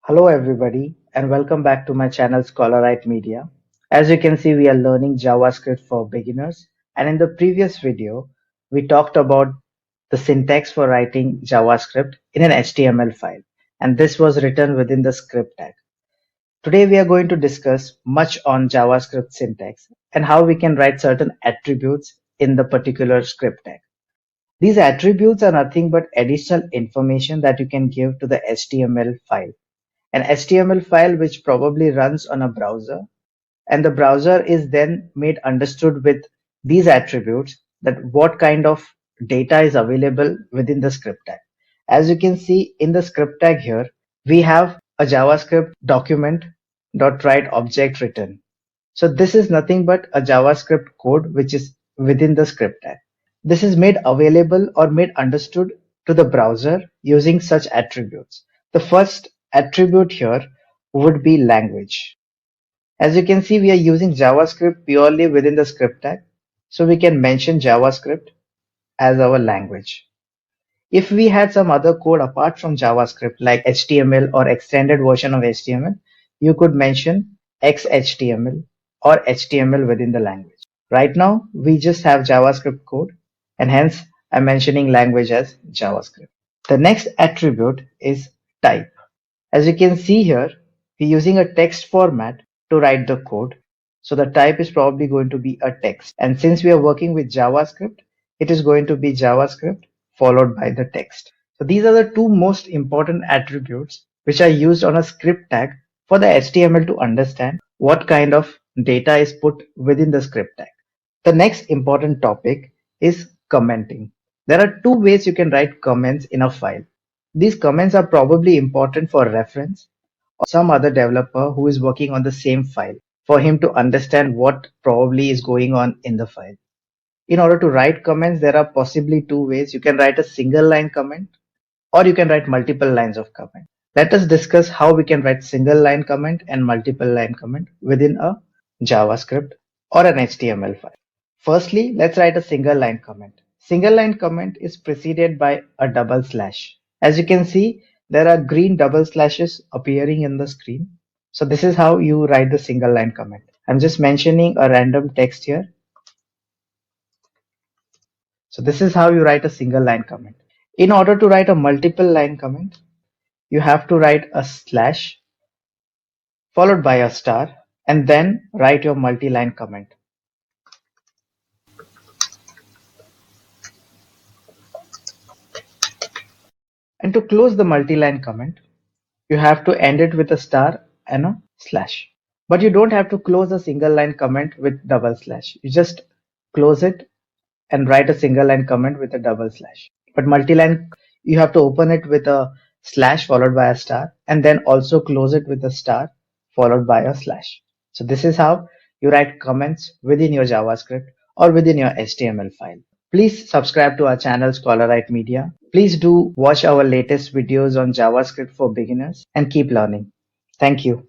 Hello everybody and welcome back to my channel Scholarite Media. As you can see, we are learning JavaScript for beginners, and in the previous video we talked about the syntax for writing JavaScript in an HTML file, and this was written within the script tag. Today we are going to discuss much on JavaScript syntax and how we can write certain attributes in the particular script tag. These attributes are nothing but additional information that you can give to the HTML file, an HTML file which probably runs on a browser, and the browser is then made understood with these attributes that what kind of data is available within the script tag. As you can see in the script tag here, we have a JavaScript document dot write object written. So this is nothing but a JavaScript code which is within the script tag. This is made available or made understood to the browser using such attributes. The first attribute here would be language. As you can see, we are using JavaScript purely within the script tag. So we can mention JavaScript as our language. If we had some other code apart from JavaScript like HTML or extended version of HTML, you could mention XHTML or HTML within the language. Right now, we just have JavaScript code, and hence I'm mentioning language as JavaScript. The next attribute is type. As you can see here, we're using a text format to write the code. So the type is probably going to be a text. And since we are working with JavaScript, it is going to be JavaScript followed by the text. So these are the two most important attributes which are used on a script tag for the HTML to understand what kind of data is put within the script tag. The next important topic is commenting. There are two ways you can write comments in a file. These comments are probably important for reference or some other developer who is working on the same file for him to understand what probably is going on in the file. In order to write comments, there are possibly two ways. You can write a single line comment or you can write multiple lines of comment. Let us discuss how we can write single line comment and multiple line comment within a JavaScript or an HTML file. Firstly, let's write a single line comment. Single line comment is preceded by a double slash. As you can see, there are green double slashes appearing in the screen. So this is how you write the single line comment. I'm just mentioning a random text here. So this is how you write a single line comment. In order to write a multiple line comment, you have to write a slash followed by a star and then write your multi-line comment. And to close the multi-line comment, you have to end it with a star and a slash. But you don't have to close a single line comment with double slash. You just close it and write a single line comment with a double slash. But multi-line, you have to open it with a slash followed by a star and then also close it with a star followed by a slash. So this is how you write comments within your JavaScript or within your HTML file. Please subscribe to our channel Scholarite Media. Please do watch our latest videos on JavaScript for beginners and keep learning. Thank you.